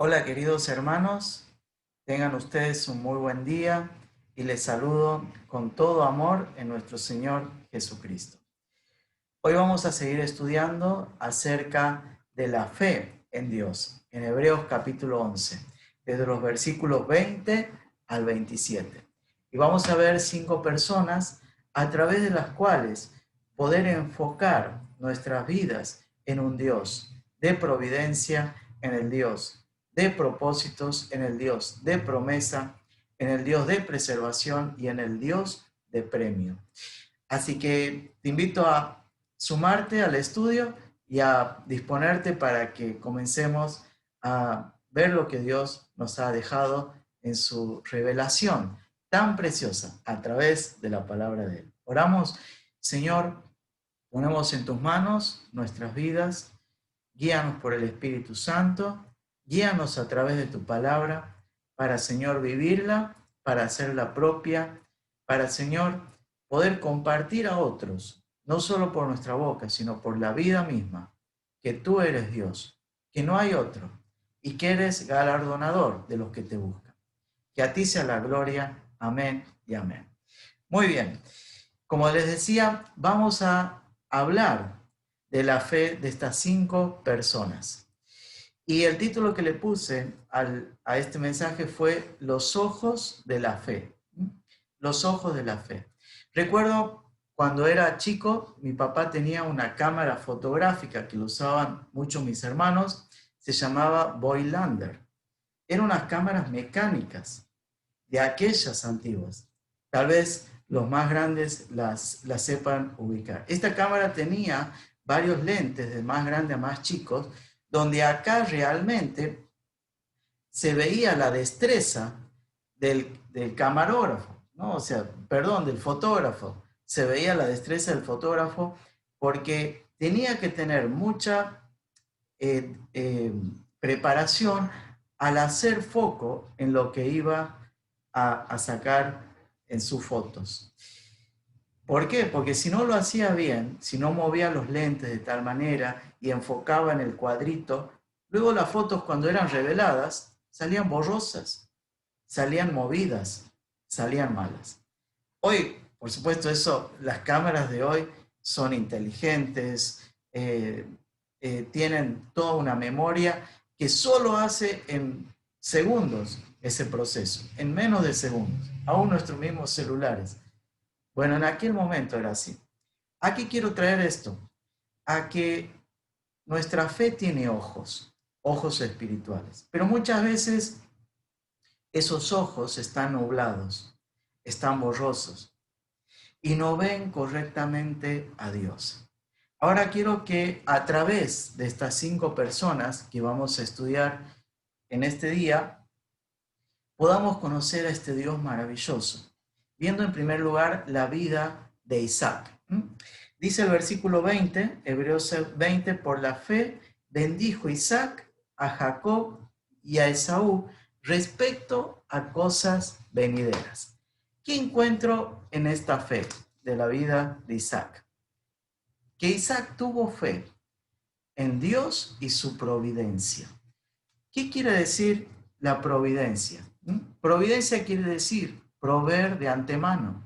Hola queridos hermanos, tengan ustedes un muy buen día y les saludo con todo amor en nuestro Señor Jesucristo. Hoy vamos a seguir estudiando acerca de la fe en Dios, en Hebreos capítulo 11, desde los versículos 20 al 27. Y vamos a ver 5 personas a través de las cuales poder enfocar nuestras vidas en un Dios de providencia, en el Dios de propósitos, en el Dios de promesa, en el Dios de preservación y en el Dios de premio. Así que te invito a sumarte al estudio y a disponerte para que comencemos a ver lo que Dios nos ha dejado en su revelación tan preciosa a través de la palabra de Él. Oramos, Señor, ponemos en tus manos nuestras vidas, guíanos por el Espíritu Santo, guíanos a través de tu palabra para, Señor, vivirla, para hacerla propia, para, Señor, poder compartir a otros, no solo por nuestra boca, sino por la vida misma, que tú eres Dios, que no hay otro, y que eres galardonador de los que te buscan. Que a ti sea la gloria. Amén y amén. Muy bien. Como les decía, vamos a hablar de la fe de estas 5 personas. Y el título que le puse a este mensaje fue Los ojos de la fe. Los ojos de la fe. Recuerdo cuando era chico, mi papá tenía una cámara fotográfica que lo usaban mucho mis hermanos, se llamaba Voigtlander. Eran unas cámaras mecánicas de aquellas antiguas. Tal vez los más grandes las sepan ubicar. Esta cámara tenía varios lentes, de más grande a más chicos, donde acá realmente se veía la destreza del camarógrafo, ¿no? O sea, perdón, del fotógrafo. Se veía la destreza del fotógrafo porque tenía que tener mucha preparación al hacer foco en lo que iba a sacar en sus fotos. ¿Por qué? Porque si no lo hacía bien, si no movía los lentes de tal manera y enfocaba en el cuadrito, luego las fotos cuando eran reveladas salían borrosas, salían movidas, salían malas. Hoy, por supuesto, las cámaras de hoy son inteligentes, tienen toda una memoria que solo hace en segundos ese proceso, en menos de segundos, aún nuestros mismos celulares. Bueno, en aquel momento era así. ¿A qué quiero traer esto? A que nuestra fe tiene ojos, ojos espirituales, pero muchas veces esos ojos están nublados, están borrosos y no ven correctamente a Dios. Ahora quiero que a través de estas 5 personas que vamos a estudiar en este día, podamos conocer a este Dios maravilloso, viendo en primer lugar la vida de Isaac. Dice el versículo 20, Hebreos 20, por la fe bendijo Isaac a Jacob y a Esaú respecto a cosas venideras. ¿Qué encuentro en esta fe de la vida de Isaac? Que Isaac tuvo fe en Dios y su providencia. ¿Qué quiere decir la providencia? Providencia quiere decir proveer de antemano.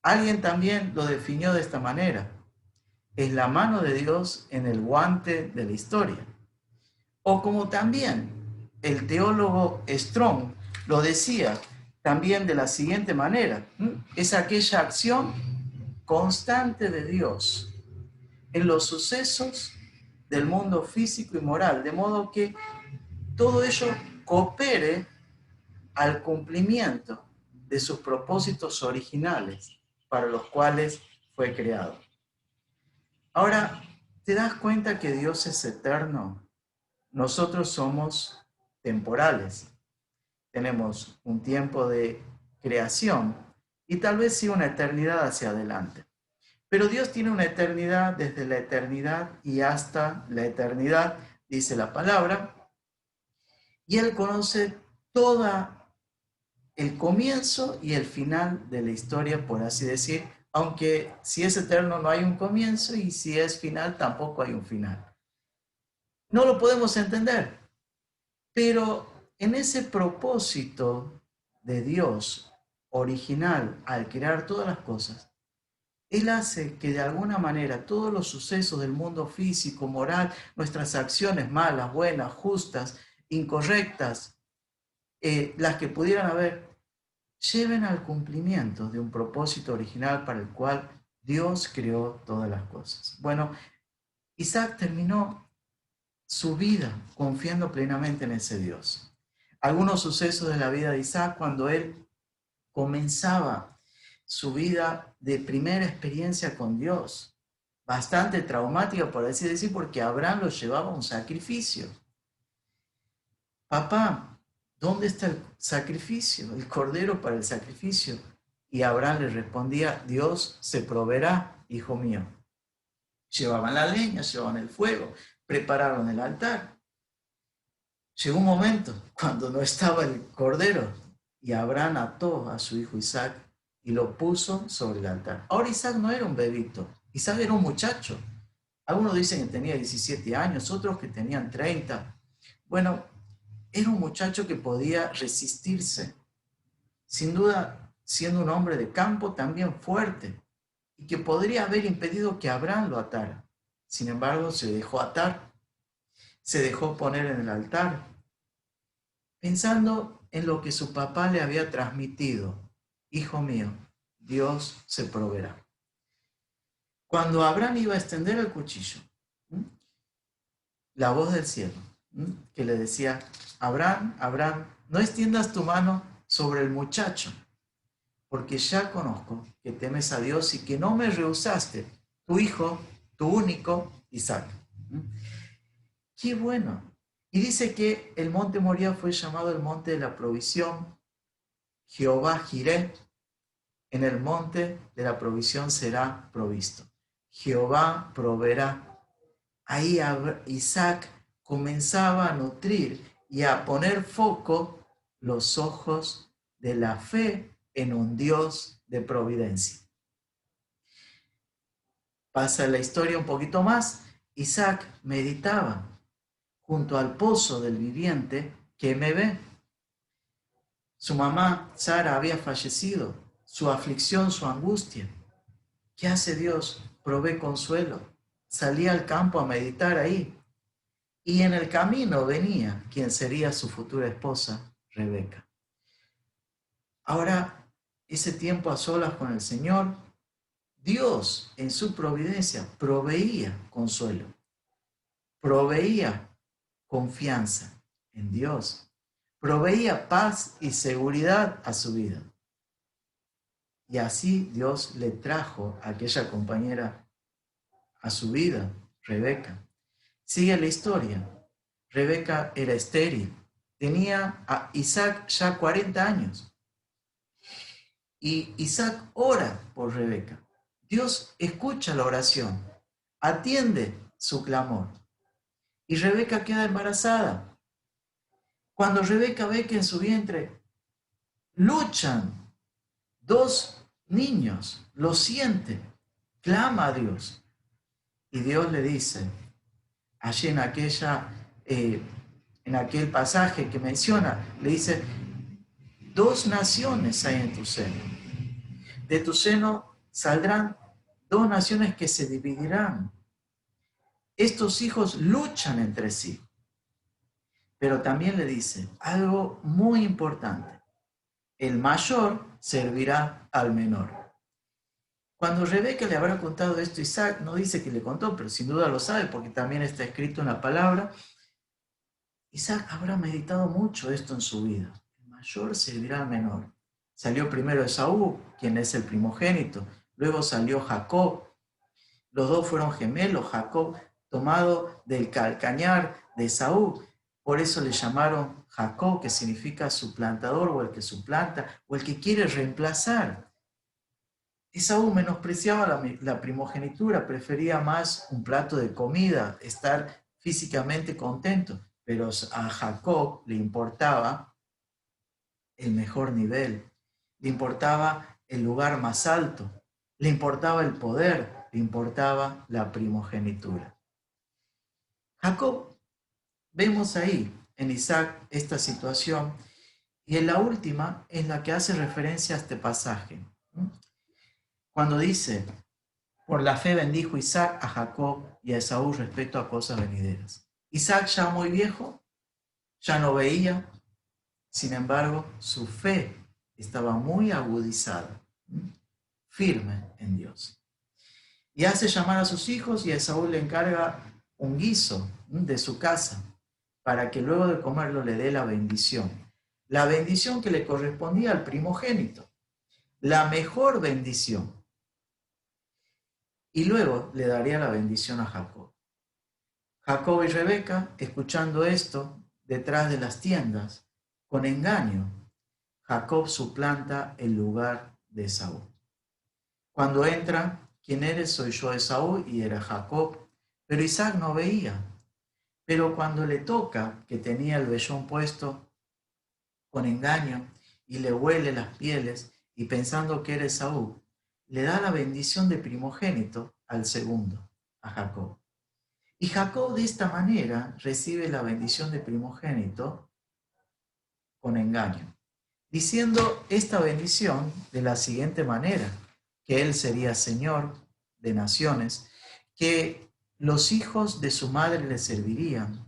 Alguien también lo definió de esta manera. Es la mano de Dios en el guante de la historia. O como también el teólogo Strong lo decía también de la siguiente manera. Es aquella acción constante de Dios en los sucesos del mundo físico y moral, de modo que todo ello coopere al cumplimiento de sus propósitos originales para los cuales fue creado. Ahora, ¿te das cuenta que Dios es eterno? Nosotros somos temporales. Tenemos un tiempo de creación y tal vez sí una eternidad hacia adelante. Pero Dios tiene una eternidad desde la eternidad y hasta la eternidad, dice la palabra, y Él conoce toda el comienzo y el final de la historia, por así decir, aunque si es eterno no hay un comienzo y si es final tampoco hay un final. No lo podemos entender, Pero en ese propósito de Dios original al crear todas las cosas, Él hace que de alguna manera todos los sucesos del mundo físico, moral, nuestras acciones malas, buenas, justas, incorrectas, las que pudieran haber, lleven al cumplimiento de un propósito original para el cual Dios creó todas las cosas. Bueno, Isaac terminó su vida confiando plenamente en ese Dios. Algunos sucesos de la vida de Isaac cuando él comenzaba su vida de primera experiencia con Dios, bastante traumática por así decir, porque Abraham lo llevaba a un sacrificio. Papá, ¿dónde está el sacrificio? El cordero para el sacrificio. Y Abraham le respondía, Dios se proveerá, hijo mío. Llevaban la leña, llevaban el fuego, prepararon el altar. Llegó un momento cuando no estaba el cordero y Abraham ató a su hijo Isaac y lo puso sobre el altar. Ahora Isaac no era un bebito, Isaac era un muchacho. Algunos dicen que tenía 17 años, otros que tenían 30. Bueno, era un muchacho que podía resistirse. Sin duda, siendo un hombre de campo también fuerte y que podría haber impedido que Abraham lo atara. Sin embargo, se dejó atar, se dejó poner en el altar, pensando en lo que su papá le había transmitido. Hijo mío, Dios se proveerá. Cuando Abraham iba a extender el cuchillo, la voz del cielo, que le decía, Abraham, Abraham, no extiendas tu mano sobre el muchacho, porque ya conozco que temes a Dios y que no me rehusaste, tu hijo, tu único Isaac. ¡Qué bueno! Y dice que el monte Moría fue llamado el monte de la provisión. Jehová Jireh, en el monte de la provisión será provisto. Jehová proveerá. Ahí Isaac comenzaba a nutrir y a poner foco los ojos de la fe en un Dios de providencia. Pasa la historia un poquito más. Isaac meditaba junto al pozo del viviente que me ve. Su mamá, Sara, había fallecido. Su aflicción, su angustia. ¿Qué hace Dios? Provee consuelo. Salía al campo a meditar ahí. Y en el camino venía quien sería su futura esposa, Rebeca. Ahora, ese tiempo a solas con el Señor, Dios en su providencia proveía consuelo, proveía confianza en Dios, proveía paz y seguridad a su vida. Y así Dios le trajo a aquella compañera a su vida, Rebeca. Sigue la historia. Rebeca era estéril. Tenía a Isaac ya 40 años. Y Isaac ora por Rebeca. Dios escucha la oración, atiende su clamor. Y Rebeca queda embarazada. Cuando Rebeca ve que en su vientre luchan 2 niños, lo siente, clama a Dios. Y Dios le dice, allí en aquel pasaje que menciona, le dice, 2 naciones hay en tu seno. De tu seno saldrán 2 naciones que se dividirán. Estos hijos luchan entre sí. Pero también le dice algo muy importante. El mayor servirá al menor. Cuando Rebeca le habrá contado esto a Isaac, no dice que le contó, pero sin duda lo sabe porque también está escrito en la palabra, Isaac habrá meditado mucho esto en su vida. El mayor servirá al menor. Salió primero Esaú, quien es el primogénito. Luego salió Jacob. Los 2 fueron gemelos. Jacob tomado del calcañar de Esaú. Por eso le llamaron Jacob, que significa suplantador o el que suplanta o el que quiere reemplazar. Esaú menospreciaba la primogenitura, prefería más un plato de comida, estar físicamente contento, pero a Jacob le importaba el mejor nivel, le importaba el lugar más alto, le importaba el poder, le importaba la primogenitura. Jacob, vemos ahí, en Isaac esta situación, y en la última es la que hace referencia a este pasaje. Cuando dice, por la fe bendijo Isaac a Jacob y a Esaú respecto a cosas venideras. Isaac ya muy viejo, ya no veía, sin embargo, su fe estaba muy agudizada, firme en Dios. Y hace llamar a sus hijos y a Esaú le encarga un guiso de su casa para que luego de comerlo le dé la bendición que le correspondía al primogénito, la mejor bendición. Y luego le daría la bendición a Jacob. Jacob y Rebeca, escuchando esto, detrás de las tiendas, con engaño, Jacob suplanta el lugar de Esaú. Cuando entra, ¿quién eres? Soy yo, Esaú, y era Jacob. Pero Isaac no veía. Pero cuando le toca, que tenía el vellón puesto, con engaño, y le huele las pieles, y pensando que era Esaú, le da la bendición de primogénito al segundo, a Jacob. Y Jacob de esta manera recibe la bendición de primogénito con engaño, diciendo esta bendición de la siguiente manera, que él sería señor de naciones, que los hijos de su madre le servirían,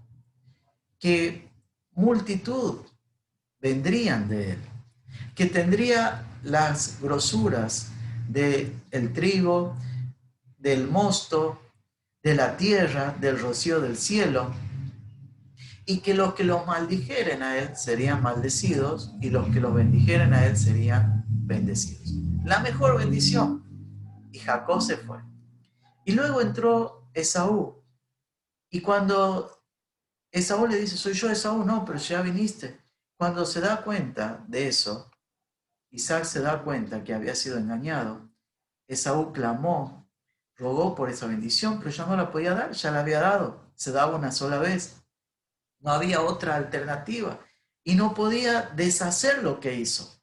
que multitud vendrían de él, que tendría las grosuras del trigo, del mosto, de la tierra, del rocío del cielo, y que los que los maldijeren a él serían maldecidos y los que los bendijeren a él serían bendecidos. La mejor bendición. Y Jacob se fue. Y luego entró Esaú. Y cuando Esaú le dice, soy yo Esaú, no, pero ya viniste. Cuando se da cuenta de eso, Isaac se da cuenta que había sido engañado. Esaú clamó, rogó por esa bendición, pero ya no la podía dar, ya la había dado. Se daba una sola vez. No había otra alternativa y no podía deshacer lo que hizo,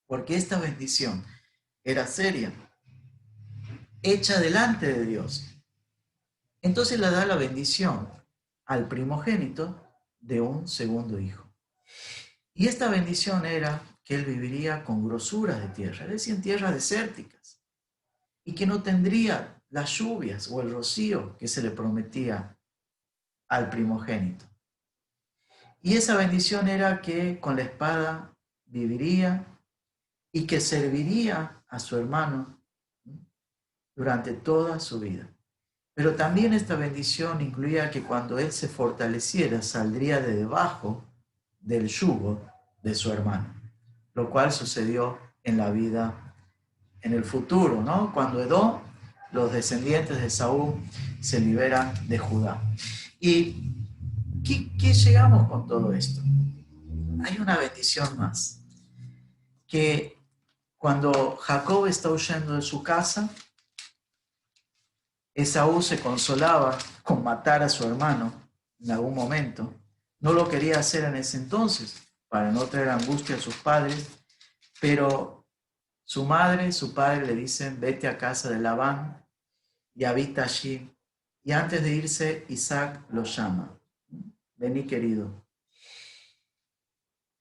porque esta bendición era seria, hecha delante de Dios. Entonces le da la bendición al primogénito de un segundo hijo. Y esta bendición era que él viviría con grosura de tierra, es decir, en tierras desérticas, y que no tendría las lluvias o el rocío que se le prometía al primogénito. Y esa bendición era que con la espada viviría y que serviría a su hermano durante toda su vida. Pero también esta bendición incluía que cuando él se fortaleciera saldría de debajo del yugo de su hermano, lo cual sucedió en la vida, en el futuro, ¿no? Cuando Edom, los descendientes de Saúl, se liberan de Judá. ¿Y qué llegamos con todo esto? Hay una bendición más, que cuando Jacob está huyendo de su casa, Esaú se consolaba con matar a su hermano en algún momento. No lo quería hacer en ese entonces, para no traer angustia a sus padres, pero su madre y su padre le dicen, vete a casa de Labán y habita allí. Y antes de irse, Isaac lo llama, vení querido.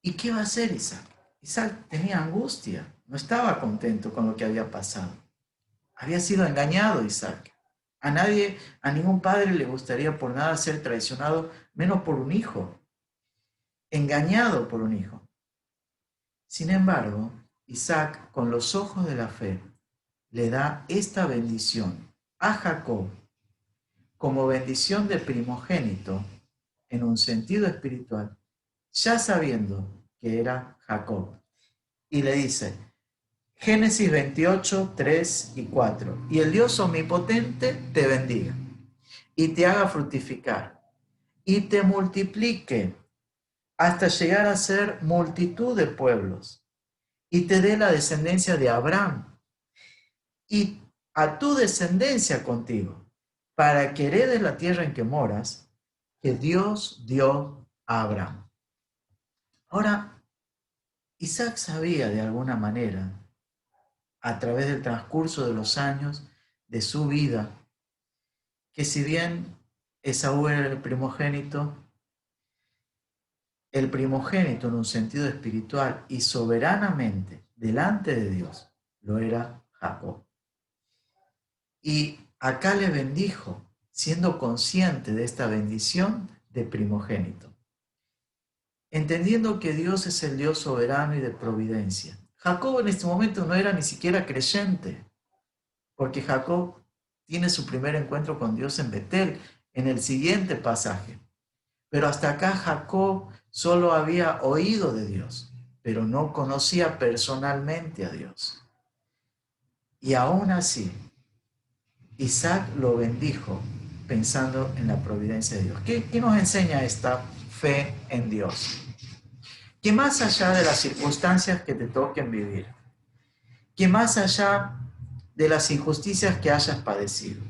¿Y qué va a hacer Isaac? Isaac tenía angustia, no estaba contento con lo que había pasado. Había sido engañado Isaac. A nadie, a ningún padre le gustaría por nada ser traicionado, menos por un hijo, engañado por un hijo. Sin embargo, Isaac, con los ojos de la fe, le da esta bendición a Jacob como bendición de primogénito en un sentido espiritual, ya sabiendo que era Jacob. Y le dice, Génesis 28, 3 y 4. Y el Dios omnipotente te bendiga y te haga fructificar y te multiplique hasta llegar a ser multitud de pueblos y te dé la descendencia de Abraham y a tu descendencia contigo para que heredes la tierra en que moras, que Dios dio a Abraham. Ahora, Isaac sabía de alguna manera, a través del transcurso de los años de su vida, que si bien Esaú era el primogénito, el primogénito en un sentido espiritual y soberanamente delante de Dios, lo era Jacob. Y acá le bendijo, siendo consciente de esta bendición de primogénito, entendiendo que Dios es el Dios soberano y de providencia. Jacob en este momento no era ni siquiera creyente, porque Jacob tiene su primer encuentro con Dios en Betel, en el siguiente pasaje. Pero hasta acá Jacob solo había oído de Dios, pero no conocía personalmente a Dios. Y aún así, Isaac lo bendijo pensando en la providencia de Dios. ¿Qué nos enseña esta fe en Dios? Que más allá de las circunstancias que te toquen vivir, que más allá de las injusticias que hayas padecido,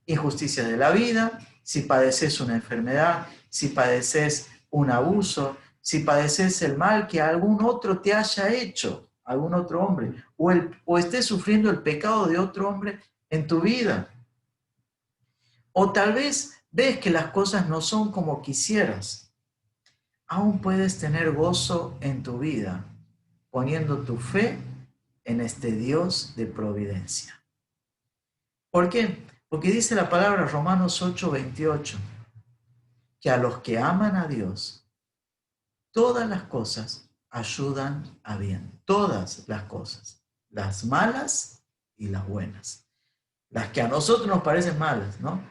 injusticias de la vida, si padeces una enfermedad, si padeces un abuso, si padeces el mal que algún otro te haya hecho, algún otro hombre, o estés sufriendo el pecado de otro hombre en tu vida. O tal vez ves que las cosas no son como quisieras. Aún puedes tener gozo en tu vida poniendo tu fe en este Dios de providencia. ¿Por qué? Porque dice la palabra Romanos 8:28, que a los que aman a Dios, todas las cosas ayudan a bien. Todas las cosas. Las malas y las buenas. Las que a nosotros nos parecen malas, ¿no?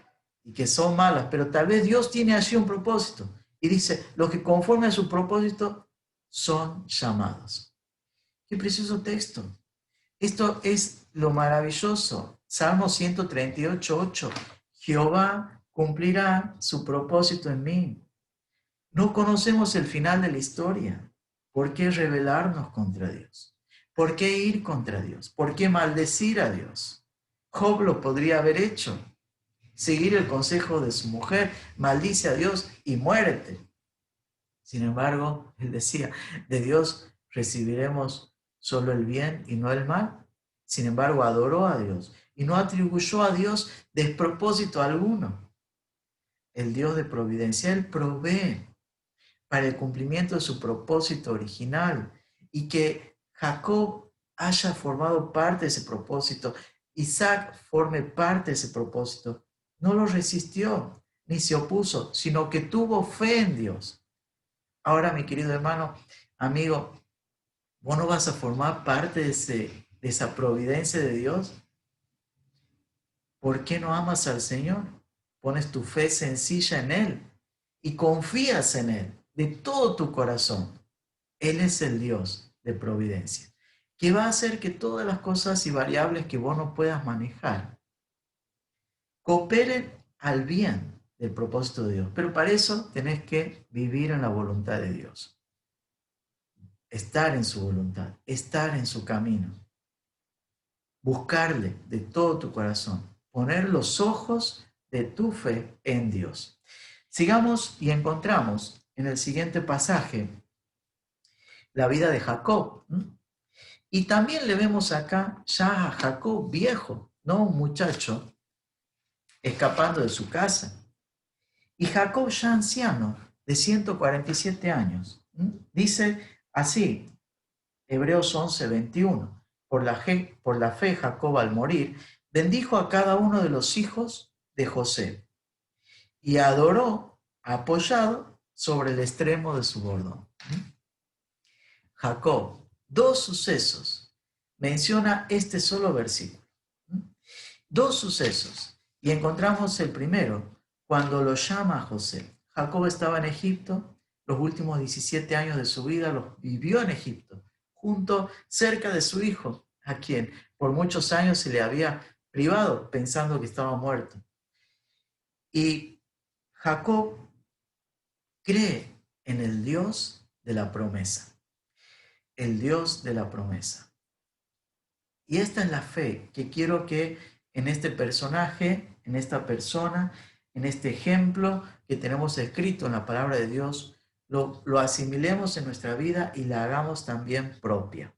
Y que son malas, pero tal vez Dios tiene allí un propósito. Y dice, los que conforme a su propósito son llamados. Qué precioso texto. Esto es lo maravilloso. Salmo 138:8. Jehová cumplirá su propósito en mí. No conocemos el final de la historia. ¿Por qué rebelarnos contra Dios? ¿Por qué ir contra Dios? ¿Por qué maldecir a Dios? Job lo podría haber hecho. Seguir el consejo de su mujer, maldice a Dios y muérete. Sin embargo, él decía, de Dios recibiremos solo el bien y no el mal. Sin embargo, adoró a Dios y no atribuyó a Dios despropósito alguno. El Dios de providencia, Él provee para el cumplimiento de su propósito original y que Jacob haya formado parte de ese propósito, Isaac forme parte de ese propósito, no lo resistió ni se opuso, sino que tuvo fe en Dios. Ahora, mi querido hermano, amigo, ¿vos no vas a formar parte de esa providencia de Dios? ¿Por qué no amas al Señor? Pones tu fe sencilla en Él y confías en Él de todo tu corazón. Él es el Dios de providencia, que va a hacer que todas las cosas y variables que vos no puedas manejar cooperen al bien del propósito de Dios. Pero para eso tenés que vivir en la voluntad de Dios, estar en su voluntad, estar en su camino, buscarle de todo tu corazón, poner los ojos de tu fe en Dios. Sigamos y encontramos en el siguiente pasaje la vida de Jacob. Y también le vemos acá ya a Jacob viejo, no un muchacho, escapando de su casa. Y Jacob ya anciano, de 147 años. Dice así, Hebreos 11:21, por la fe Jacob al morir, bendijo a cada uno de los hijos de José y adoró apoyado sobre el extremo de su bordón. Jacob, dos sucesos, menciona este solo versículo. Dos sucesos. Y encontramos el primero, cuando lo llama a José. Jacob estaba en Egipto, los últimos 17 años de su vida los vivió en Egipto, cerca de su hijo, a quien por muchos años se le había privado pensando que estaba muerto. Y Jacob cree en el Dios de la promesa, el Dios de la promesa. Y esta es la fe que quiero que en este personaje, en esta persona, en este ejemplo que tenemos escrito en la palabra de Dios, lo asimilemos en nuestra vida y la hagamos también propia.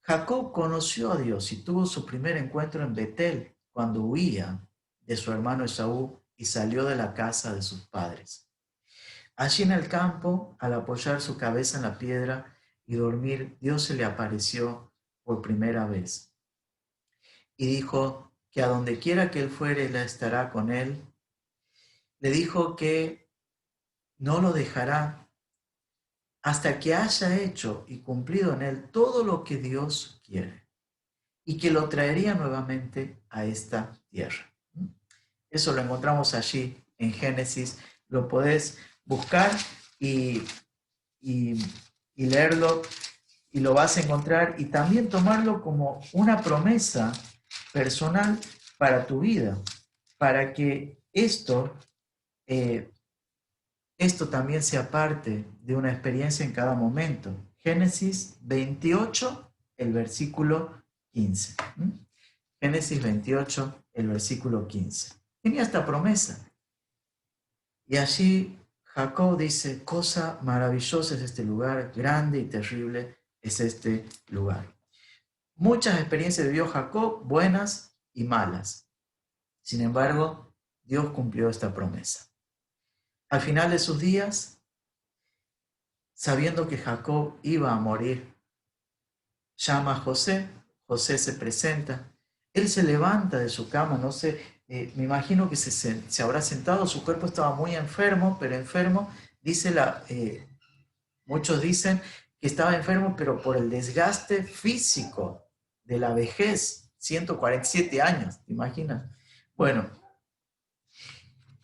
Jacob conoció a Dios y tuvo su primer encuentro en Betel cuando huía de su hermano Esaú y salió de la casa de sus padres. Allí en el campo, al apoyar su cabeza en la piedra y dormir, Dios se le apareció por primera vez y dijo que a donde quiera que él fuere, él estará con él. Le dijo que no lo dejará hasta que haya hecho y cumplido en él todo lo que Dios quiere y que lo traería nuevamente a esta tierra. Eso lo encontramos allí en Génesis. Lo podés buscar y, y, y leerlo y lo vas a encontrar y también tomarlo como una promesa personal para tu vida, para que esto también sea parte de una experiencia en cada momento. Génesis 28, el versículo 15. Génesis 28, el versículo 15. Tenía esta promesa. Y allí Jacob dice, cosa maravillosa es este lugar, grande y terrible es este lugar. Muchas experiencias vivió Jacob, buenas y malas. Sin embargo, Dios cumplió esta promesa. Al final de sus días, sabiendo que Jacob iba a morir, llama a José, José se presenta, él se levanta de su cama, no sé, me imagino que se habrá sentado, su cuerpo estaba muy enfermo, pero enfermo, muchos dicen que estaba enfermo, pero por el desgaste físico de la vejez, 147 años, ¿te imaginas? Bueno,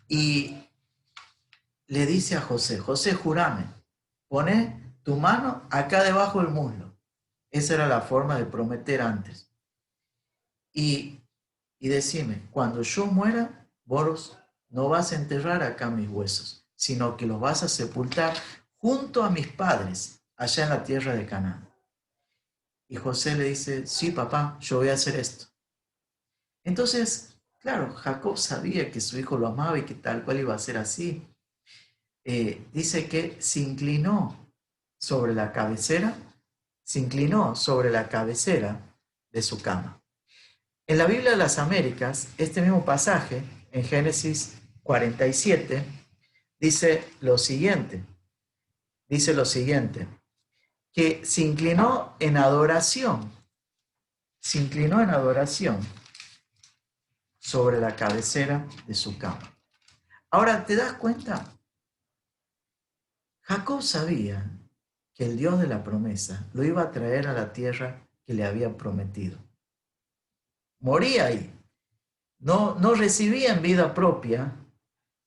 y le dice a José, José, jurame, poné tu mano acá debajo del muslo. Esa era la forma de prometer antes. Y, y decime, cuando yo muera, vos no vas a enterrar acá mis huesos, sino que los vas a sepultar junto a mis padres, allá en la tierra de Canaán. Y José le dice, sí, papá, yo voy a hacer esto. Entonces, claro, Jacob sabía que su hijo lo amaba y que tal cual iba a ser así. Dice que se inclinó sobre la cabecera de su cama. En la Biblia de las Américas, este mismo pasaje, en Génesis 47, dice lo siguiente, que se inclinó en adoración sobre la cabecera de su cama. Ahora, ¿te das cuenta? Jacob sabía que el Dios de la promesa lo iba a traer a la tierra que le había prometido. Moría ahí. No recibía en vida propia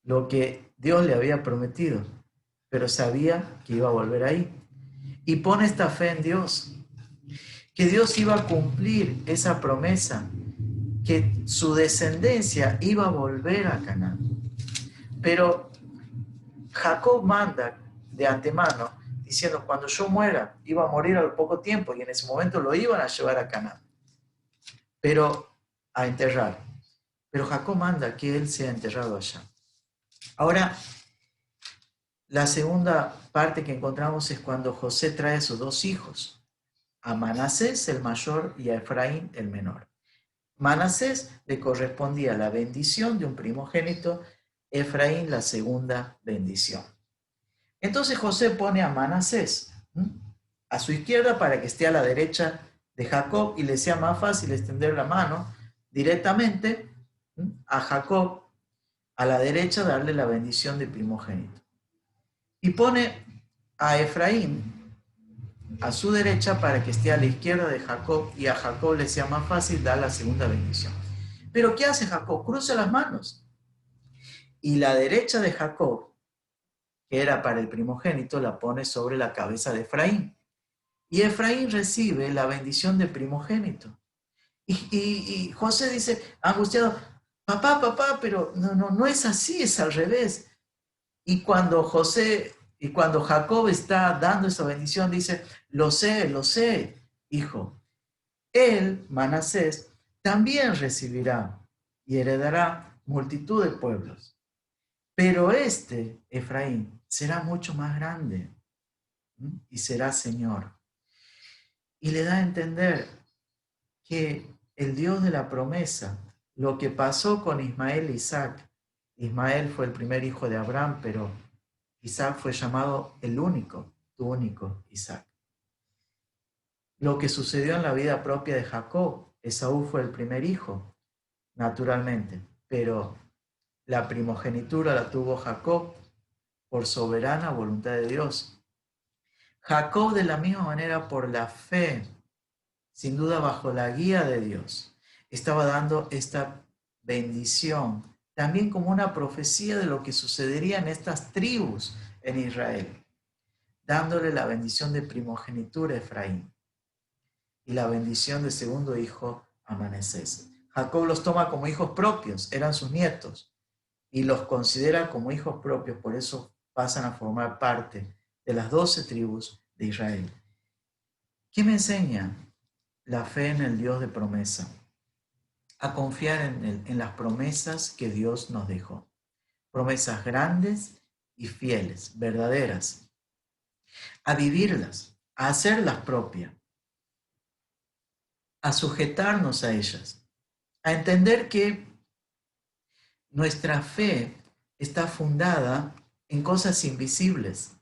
lo que Dios le había prometido, pero sabía que iba a volver ahí. Y pone esta fe en Dios, que Dios iba a cumplir esa promesa, que su descendencia iba a volver a Canaán. Pero Jacob manda de antemano, diciendo, cuando yo muera, iba a morir al poco tiempo, y en ese momento lo iban a llevar a Canaán, pero a enterrar. Pero Jacob manda que él sea enterrado allá. Ahora, la segunda parte que encontramos es cuando José trae a sus dos hijos, a Manasés el mayor y a Efraín el menor. Manasés le correspondía la bendición de un primogénito, Efraín la segunda bendición. Entonces José pone a Manasés a su izquierda para que esté a la derecha de Jacob y le sea más fácil extender la mano directamente a Jacob a la derecha, darle la bendición de primogénito. Y pone a Efraín a su derecha para que esté a la izquierda de Jacob y a Jacob le sea más fácil dar la segunda bendición. Pero ¿qué hace Jacob? Cruza las manos. Y la derecha de Jacob, que era para el primogénito, la pone sobre la cabeza de Efraín. Y Efraín recibe la bendición de primogénito. Y José dice, angustiado, papá, pero no es así, es al revés. Y cuando Jacob está dando esa bendición, dice, lo sé, hijo. Él, Manasés, también recibirá y heredará multitud de pueblos. Pero este, Efraín, será mucho más grande y será Señor. Y le da a entender que el Dios de la promesa, lo que pasó con Ismael e Isaac, Ismael fue el primer hijo de Abraham, pero Isaac fue llamado el único, tu único Isaac. Lo que sucedió en la vida propia de Jacob, Esaú fue el primer hijo, naturalmente, pero la primogenitura la tuvo Jacob por soberana voluntad de Dios. Jacob de la misma manera por la fe, sin duda bajo la guía de Dios, estaba dando esta bendición, también como una profecía de lo que sucedería en estas tribus en Israel, dándole la bendición de primogenitura a Efraín y la bendición de segundo hijo a Manasés. Jacob los toma como hijos propios, eran sus nietos, y los considera como hijos propios, por eso pasan a formar parte de las 12 tribus de Israel. ¿Qué me enseña la fe en el Dios de promesa? A confiar en las promesas que Dios nos dejó. Promesas grandes y fieles, verdaderas. A vivirlas, a hacerlas propias, a sujetarnos a ellas, a entender que nuestra fe está fundada en cosas invisibles,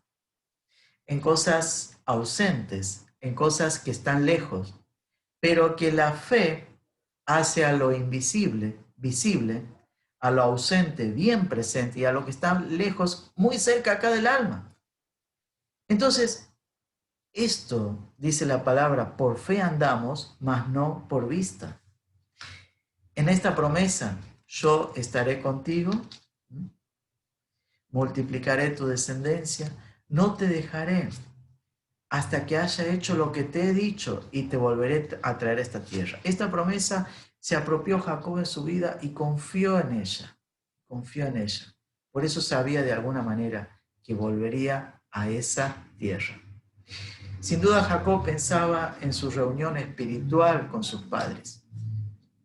en cosas ausentes, en cosas que están lejos, pero que la fe hace a lo invisible visible, a lo ausente bien presente y a lo que está lejos muy cerca acá del alma. Entonces, esto dice la palabra, por fe andamos, mas no por vista. En esta promesa, yo estaré contigo, multiplicaré tu descendencia, no te dejaré hasta que haya hecho lo que te he dicho y te volveré a traer a esta tierra. Esta promesa se apropió Jacob en su vida y confió en ella, confió en ella. Por eso sabía de alguna manera que volvería a esa tierra. Sin duda Jacob pensaba en su reunión espiritual con sus padres,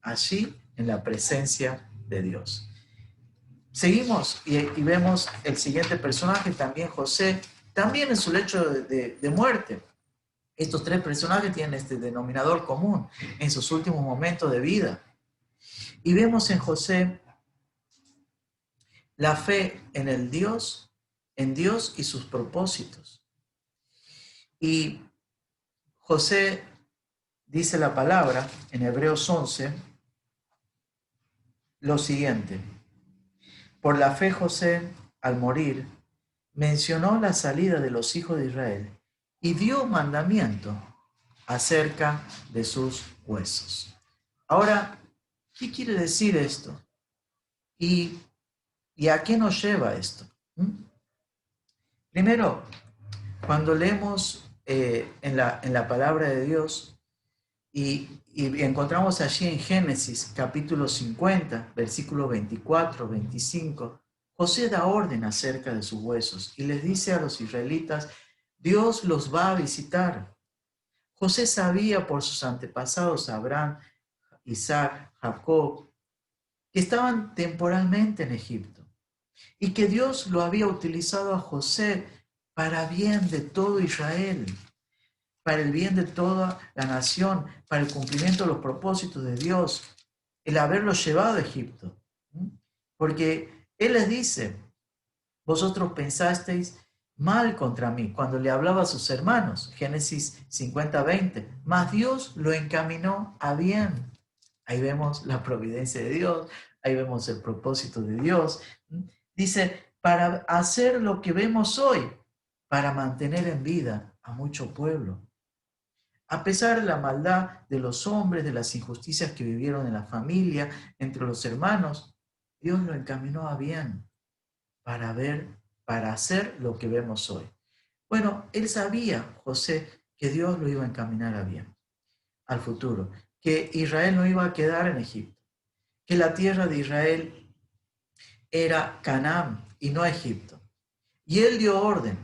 allí en la presencia de Dios. Seguimos y vemos el siguiente personaje, también José, también en su lecho de muerte. Estos tres personajes tienen este denominador común en sus últimos momentos de vida. Y vemos en José la fe en Dios y sus propósitos. Y José dice la palabra en Hebreos 11 lo siguiente: por la fe José, al morir, mencionó la salida de los hijos de Israel y dio mandamiento acerca de sus huesos. Ahora, ¿qué quiere decir esto? ¿Y a qué nos lleva esto? Primero, cuando leemos en la palabra de Dios y encontramos allí en Génesis capítulo 50, versículo 24, 25, José da orden acerca de sus huesos y les dice a los israelitas, Dios los va a visitar. José sabía por sus antepasados, Abraham, Isaac, Jacob, que estaban temporalmente en Egipto y que Dios lo había utilizado a José para bien de todo Israel, para el bien de toda la nación, para el cumplimiento de los propósitos de Dios, el haberlo llevado a Egipto. Porque Él les dice, vosotros pensasteis mal contra mí, cuando le hablaba a sus hermanos, Génesis 50:20, mas Dios lo encaminó a bien. Ahí vemos la providencia de Dios, ahí vemos el propósito de Dios. Dice, para hacer lo que vemos hoy, para mantener en vida a mucho pueblo. A pesar de la maldad de los hombres, de las injusticias que vivieron en la familia, entre los hermanos, Dios lo encaminó a bien para hacer lo que vemos hoy. Bueno, él sabía, José, que Dios lo iba a encaminar a bien, al futuro, que Israel no iba a quedar en Egipto, que la tierra de Israel era Canaán y no Egipto. Y él dio orden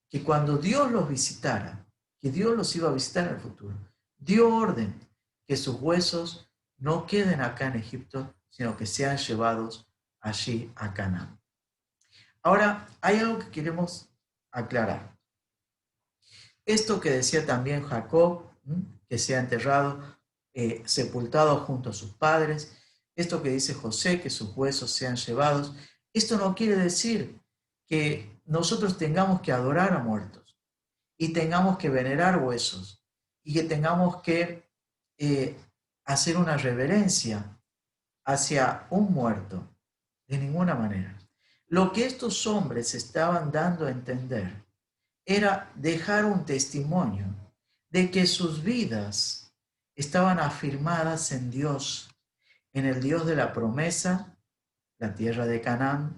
que cuando Dios los visitara, que Dios los iba a visitar en el futuro, dio orden que sus huesos no queden acá en Egipto, sino que sean llevados allí a Canaán. Ahora, hay algo que queremos aclarar. Esto que decía también Jacob, que sea enterrado, sepultado junto a sus padres, esto que dice José, que sus huesos sean llevados, esto no quiere decir que nosotros tengamos que adorar a muertos y tengamos que venerar huesos y que tengamos que hacer una reverencia hacia un muerto. De ninguna manera. Lo que estos hombres estaban dando a entender era dejar un testimonio de que sus vidas estaban afirmadas en Dios, en el Dios de la promesa, la tierra de Canaán,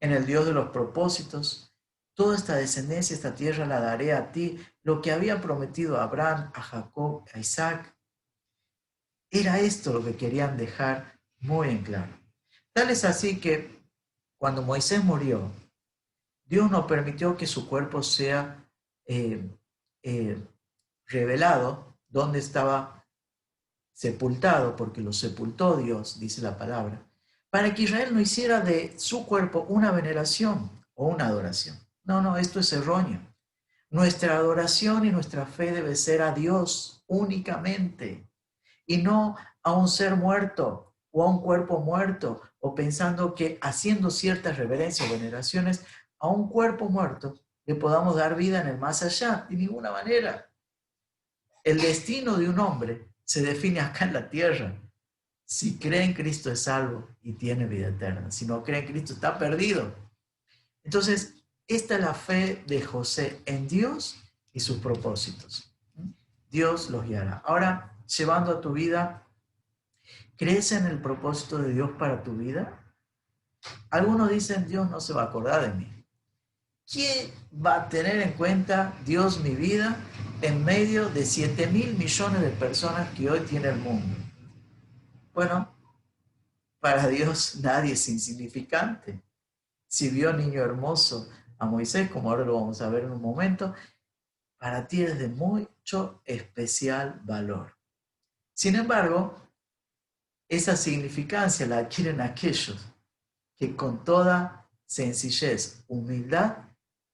en el Dios de los propósitos. Toda esta descendencia, esta tierra la daré a ti. Lo que había prometido a Abraham, a Jacob, a Isaac. Era esto lo que querían dejar muy en claro. Tal es así que cuando Moisés murió, Dios no permitió que su cuerpo sea revelado dónde estaba sepultado, porque lo sepultó Dios, dice la palabra, para que Israel no hiciera de su cuerpo una veneración o una adoración. No, esto es erróneo. Nuestra adoración y nuestra fe debe ser a Dios únicamente y no a un ser muerto o a un cuerpo muerto o pensando que haciendo ciertas reverencias o veneraciones a un cuerpo muerto le podamos dar vida en el más allá. De ninguna manera. El destino de un hombre se define acá en la tierra. Si cree en Cristo es salvo y tiene vida eterna. Si no cree en Cristo está perdido. Entonces, esta es la fe de José en Dios y sus propósitos. Dios los guiará. Ahora, llevando a tu vida, ¿crees en el propósito de Dios para tu vida? Algunos dicen, Dios no se va a acordar de mí. ¿Quién va a tener en cuenta Dios mi vida en medio de 7.000 millones de personas que hoy tiene el mundo? Bueno, para Dios nadie es insignificante. Si vio niño hermoso a Moisés, como ahora lo vamos a ver en un momento, para ti es de mucho especial valor. Sin embargo, esa significancia la adquieren aquellos que con toda sencillez, humildad,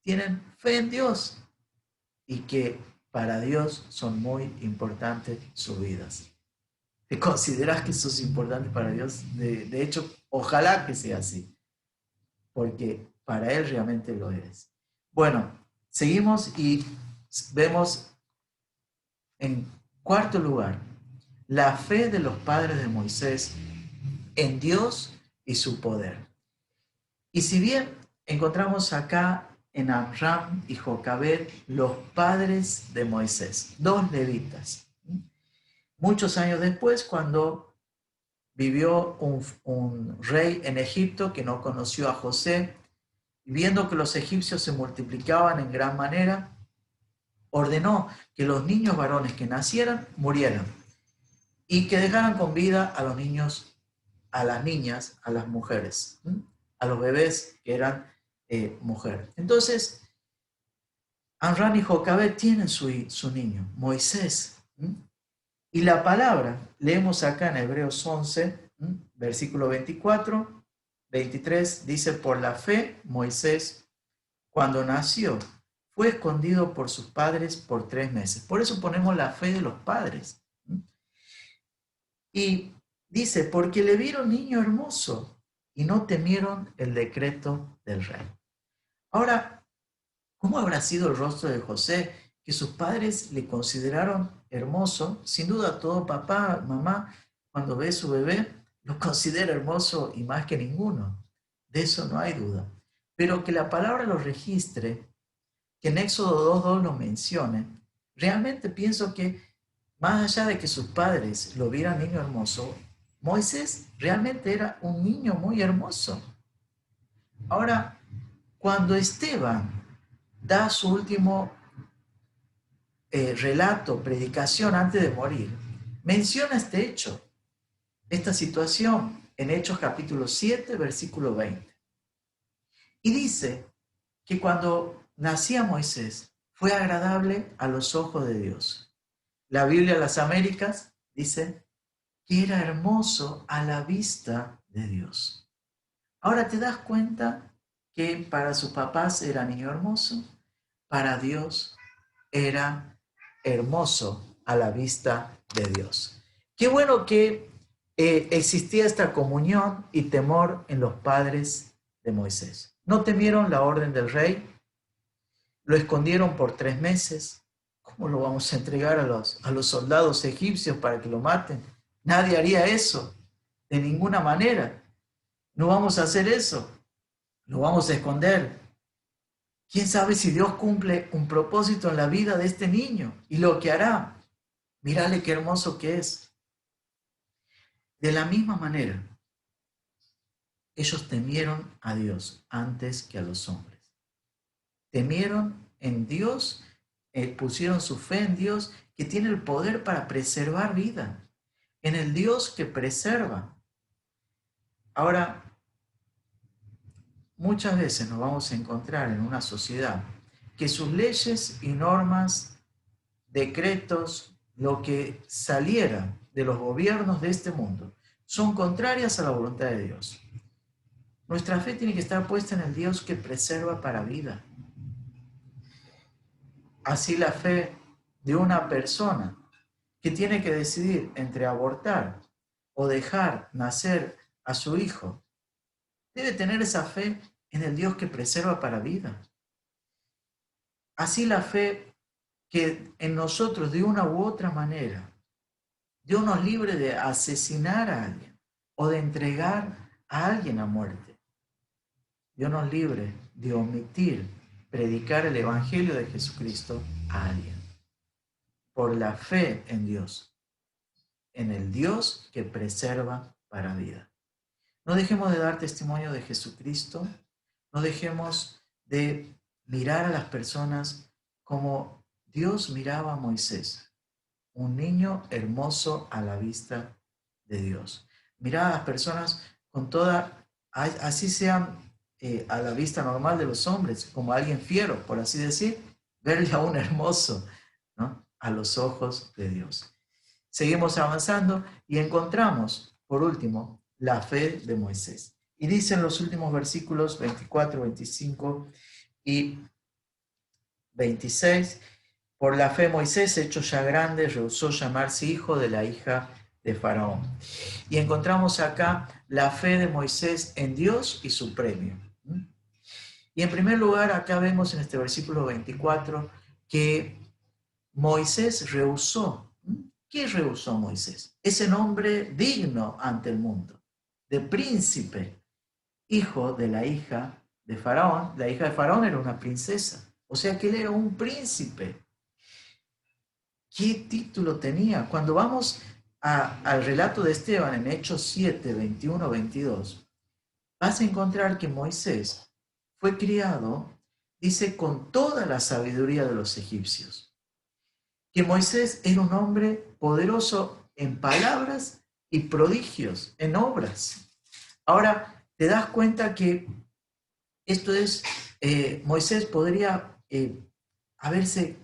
tienen fe en Dios y que para Dios son muy importantes sus vidas. ¿Te consideras que sos importante para Dios? De hecho, ojalá que sea así, porque para Él realmente lo eres. Bueno, seguimos y vemos en cuarto lugar la fe de los padres de Moisés en Dios y su poder. Y si bien encontramos acá en Amram y Jocabed los padres de Moisés, dos levitas. Muchos años después, cuando vivió un rey en Egipto que no conoció a José, viendo que los egipcios se multiplicaban en gran manera, ordenó que los niños varones que nacieran murieran y que dejaran con vida a los niños, a las niñas, a las mujeres, a los bebés que eran mujer. Entonces, Amram y Jocabed tienen su niño, Moisés. Y la palabra, leemos acá en Hebreos 11, versículo 24, 23, dice, por la fe, Moisés, cuando nació, fue escondido por sus padres por 3 meses. Por eso ponemos la fe de los padres. Y dice, porque le vieron niño hermoso y no temieron el decreto del rey. Ahora, ¿cómo habrá sido el rostro de José? Que sus padres le consideraron hermoso. Sin duda, todo papá, mamá, cuando ve a su bebé, lo considera hermoso y más que ninguno. De eso no hay duda. Pero que la palabra lo registre, que en Éxodo 2.2 lo mencione, realmente pienso que más allá de que sus padres lo vieran niño hermoso, Moisés realmente era un niño muy hermoso. Ahora, cuando Esteban da su último relato, predicación antes de morir, menciona este hecho, esta situación en Hechos capítulo 7, versículo 20. Y dice que cuando nacía Moisés fue agradable a los ojos de Dios. La Biblia de las Américas dice que era hermoso a la vista de Dios. Ahora te das cuenta que para sus papás era niño hermoso, para Dios era hermoso a la vista de Dios. Qué bueno que existía esta comunión y temor en los padres de Moisés. No temieron la orden del rey, lo escondieron por 3 meses. ¿Cómo lo vamos a entregar a los soldados egipcios para que lo maten? Nadie haría eso, de ninguna manera. No vamos a hacer eso, lo vamos a esconder. ¿Quién sabe si Dios cumple un propósito en la vida de este niño y lo que hará? Mírale qué hermoso que es. De la misma manera, ellos temieron a Dios antes que a los hombres. Temieron en Dios, pusieron su fe en Dios, que tiene el poder para preservar vida, en el Dios que preserva. Ahora, muchas veces nos vamos a encontrar en una sociedad que sus leyes y normas, decretos, lo que saliera de los gobiernos de este mundo, son contrarias a la voluntad de Dios. Nuestra fe tiene que estar puesta en el Dios que preserva para vida. Así la fe de una persona que tiene que decidir entre abortar o dejar nacer a su hijo, debe tener esa fe en el Dios que preserva para vida. Así la fe que en nosotros de una u otra manera, Dios nos libre de asesinar a alguien o de entregar a alguien a muerte. Dios nos libre de omitir predicar el Evangelio de Jesucristo a alguien. Por la fe en Dios, en el Dios que preserva para vida. No dejemos de dar testimonio de Jesucristo, no dejemos de mirar a las personas como Dios miraba a Moisés, un niño hermoso a la vista de Dios. Mirar a las personas con toda, así sean a la vista normal de los hombres, como alguien fiero, por así decir, verle a un hermoso, ¿no? A los ojos de Dios. Seguimos avanzando y encontramos, por último, la fe de Moisés. Y dicen los últimos versículos 24, 25 y 26, por la fe Moisés, hecho ya grande, rehusó llamarse hijo de la hija de Faraón. Y encontramos acá la fe de Moisés en Dios y su premio. Y en primer lugar, acá vemos en este versículo 24 que Moisés rehusó. ¿Qué rehusó Moisés? Ese nombre digno ante el mundo, de príncipe, hijo de la hija de Faraón. La hija de Faraón era una princesa, o sea que él era un príncipe. ¿Qué título tenía? Cuando vamos al relato de Esteban en Hechos 7, 21, 22, vas a encontrar que Moisés fue criado, dice, con toda la sabiduría de los egipcios. Que Moisés era un hombre poderoso en palabras y prodigios, en obras. Ahora, te das cuenta que esto es, Moisés podría haberse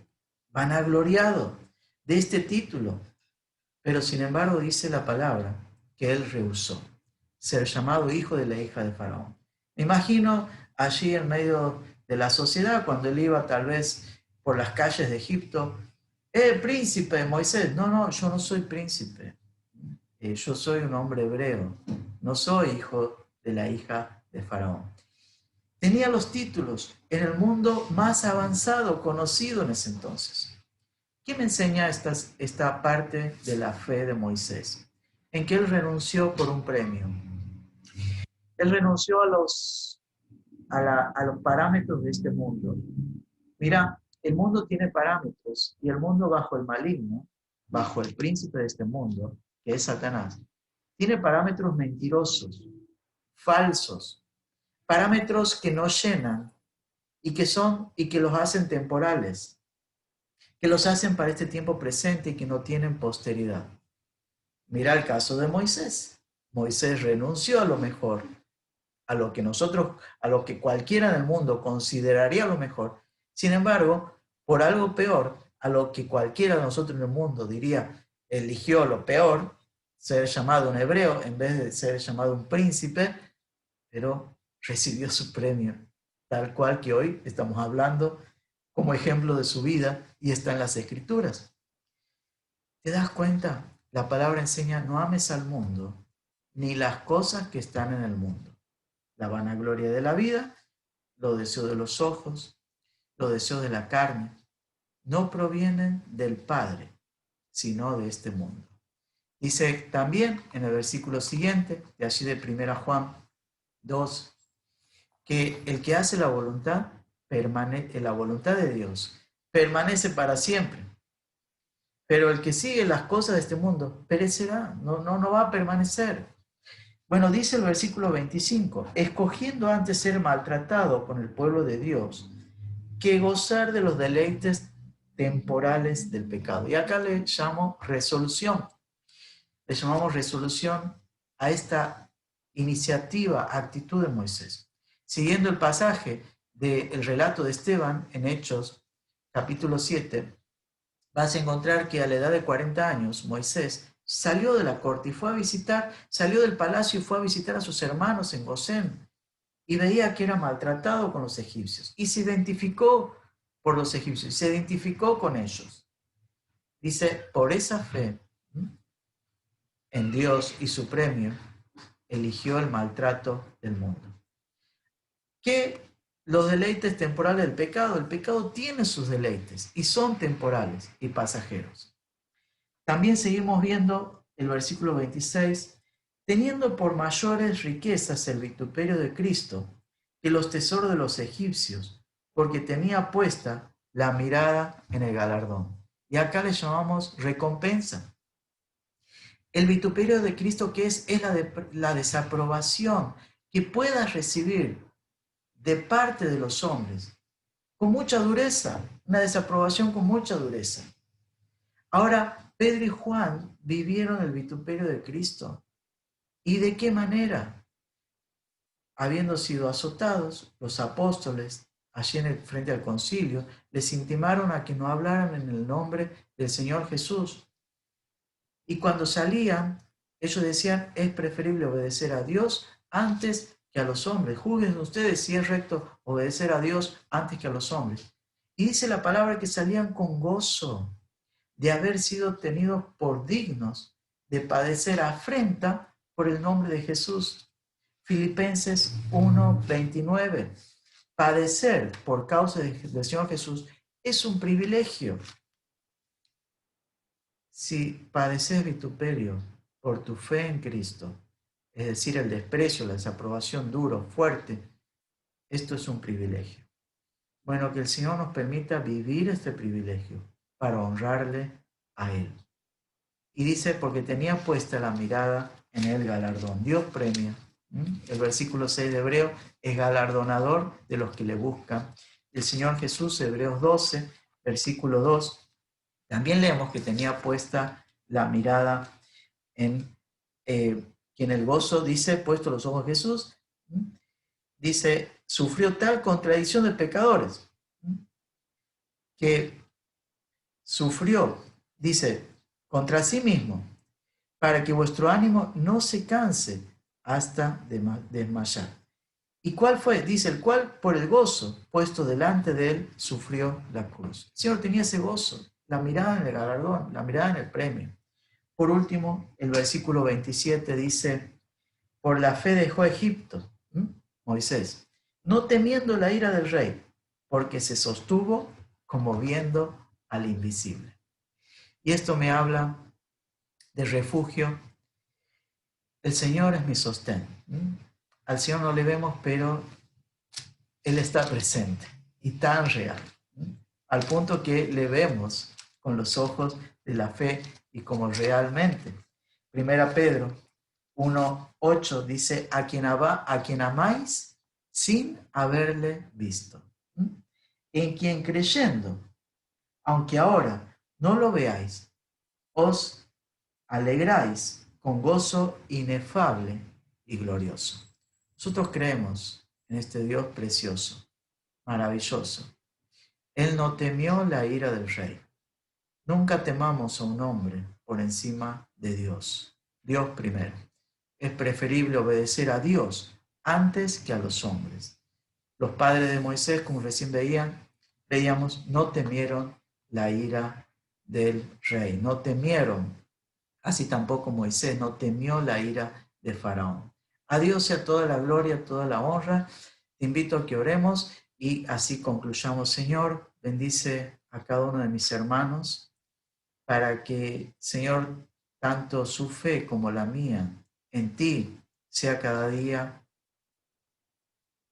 vanagloriado de este título, pero sin embargo dice la palabra que él rehusó ser llamado hijo de la hija de Faraón. Me imagino allí en medio de la sociedad, cuando él iba tal vez por las calles de Egipto, príncipe Moisés, no, yo no soy príncipe, yo soy un hombre hebreo, no soy hijo de la hija de Faraón. Tenía los títulos en el mundo más avanzado conocido en ese entonces. ¿Qué me enseña esta parte de la fe de Moisés? En que él renunció por un premio. Él renunció a los parámetros de este mundo. Mira, el mundo tiene parámetros y el mundo bajo el maligno, bajo el príncipe de este mundo, que es Satanás, tiene parámetros mentirosos, falsos, parámetros que no llenan y que los hacen temporales, que los hacen para este tiempo presente y que no tienen posteridad. Mira el caso de Moisés. Moisés renunció a lo mejor, a lo que cualquiera en el mundo consideraría lo mejor. Sin embargo, por algo peor, a lo que cualquiera de nosotros en el mundo diría, eligió lo peor, ser llamado un hebreo en vez de ser llamado un príncipe, pero recibió su premio, tal cual que hoy estamos hablando como ejemplo de su vida y está en las Escrituras. ¿Te das cuenta? La palabra enseña, no ames al mundo, ni las cosas que están en el mundo. La vanagloria de la vida los deseos de los ojos, los deseos de la carne, no provienen del Padre, sino de este mundo. Dice también en el versículo siguiente, de allí de 1 Juan 2, que el que hace la voluntad de Dios permanece para siempre. Pero el que sigue las cosas de este mundo perecerá, no va a permanecer. Bueno, dice el versículo 25, escogiendo antes ser maltratado con el pueblo de Dios que gozar de los deleites temporales del pecado. Y acá le llamo resolución. Le llamamos resolución a esta iniciativa, actitud de Moisés. Siguiendo el pasaje del relato de Esteban en Hechos, capítulo 7, vas a encontrar que a la edad de 40 años Moisés salió de la corte y salió del palacio y fue a visitar a sus hermanos en Gosén y veía que era maltratado con los egipcios y se identificó por los egipcios, se identificó con ellos. Dice, por esa fe en Dios y su premio, eligió el maltrato del mundo. ¿Qué? Los deleites temporales del pecado. El pecado tiene sus deleites y son temporales y pasajeros. También seguimos viendo el versículo 26, teniendo por mayores riquezas el vituperio de Cristo que los tesoros de los egipcios, porque tenía puesta la mirada en el galardón. Y acá le llamamos recompensa. El vituperio de Cristo, ¿qué es? Es la desaprobación que puedas recibir de parte de los hombres, con mucha dureza, una desaprobación con mucha dureza. Ahora, Pedro y Juan vivieron el vituperio de Cristo. ¿Y de qué manera? Habiendo sido azotados, los apóstoles, allí frente al concilio, les intimaron a que no hablaran en el nombre del Señor Jesús. Y cuando salían, ellos decían, es preferible obedecer a Dios antes que a los hombres. Juzguen ustedes si es recto obedecer a Dios antes que a los hombres. Y dice la palabra que salían con gozo de haber sido tenidos por dignos de padecer afrenta por el nombre de Jesús. Filipenses 1:29. Padecer por causa del Señor Jesús es un privilegio. Si padeces vituperio por tu fe en Cristo, es decir, el desprecio, la desaprobación duro, fuerte, esto es un privilegio. Bueno, que el Señor nos permita vivir este privilegio para honrarle a Él. Y dice, porque tenía puesta la mirada en el galardón. Dios premia. El versículo 6 de Hebreo es galardonador de los que le buscan. El Señor Jesús, Hebreos 12, versículo 2, también leemos que tenía puesta la mirada en quien el gozo, dice, puesto los ojos en Jesús, dice, sufrió tal contradicción de pecadores, que sufrió, dice, contra sí mismo, para que vuestro ánimo no se canse hasta desmayar. ¿Y cuál fue? Dice, el cual por el gozo puesto delante de él sufrió la cruz. El Señor tenía ese gozo, la mirada en el galardón, la mirada en el premio. Por último, el versículo 27 dice, por la fe dejó Egipto, Moisés, no temiendo la ira del rey, porque se sostuvo como viendo al invisible. Y esto me habla de refugio. El Señor es mi sostén. Al Señor no le vemos, pero Él está presente y tan real, al punto que le vemos con los ojos de la fe y como realmente. Primera Pedro 1:8 dice, a quien amáis sin haberle visto, en quien creyendo, aunque ahora no lo veáis, os alegráis con gozo inefable y glorioso. Nosotros creemos en este Dios precioso, maravilloso. Él no temió la ira del rey. Nunca temamos a un hombre por encima de Dios. Dios primero. Es preferible obedecer a Dios antes que a los hombres. Los padres de Moisés, como recién veíamos, no temieron la ira del rey. No temieron. Así tampoco Moisés no temió la ira de Faraón. A Dios sea toda la gloria, toda la honra. Te invito a que oremos y así concluyamos. Señor, bendice a cada uno de mis hermanos para que, Señor, tanto su fe como la mía en ti sea cada día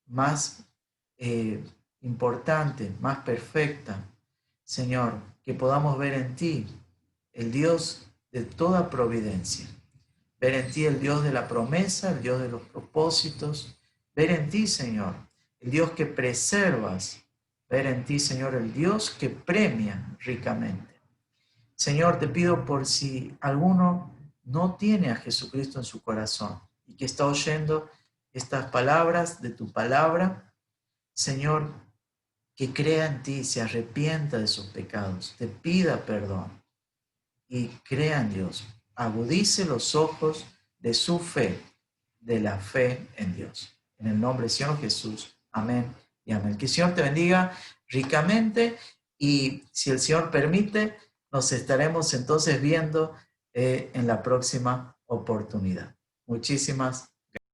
más importante, más perfecta. Señor, que podamos ver en ti el Dios de toda providencia, ver en ti el Dios de la promesa, el Dios de los propósitos, ver en ti, Señor, el Dios que preservas, ver en ti, Señor, el Dios que premia ricamente. Señor, te pido por si alguno no tiene a Jesucristo en su corazón y que está oyendo estas palabras de tu palabra, Señor, que crea en ti, se arrepienta de sus pecados, te pida perdón y crea en Dios. Agudice los ojos de su fe, de la fe en Dios. En el nombre del Señor Jesús. Amén y amén. Que el Señor te bendiga ricamente y si el Señor permite, nos estaremos entonces viendo en la próxima oportunidad. Muchísimas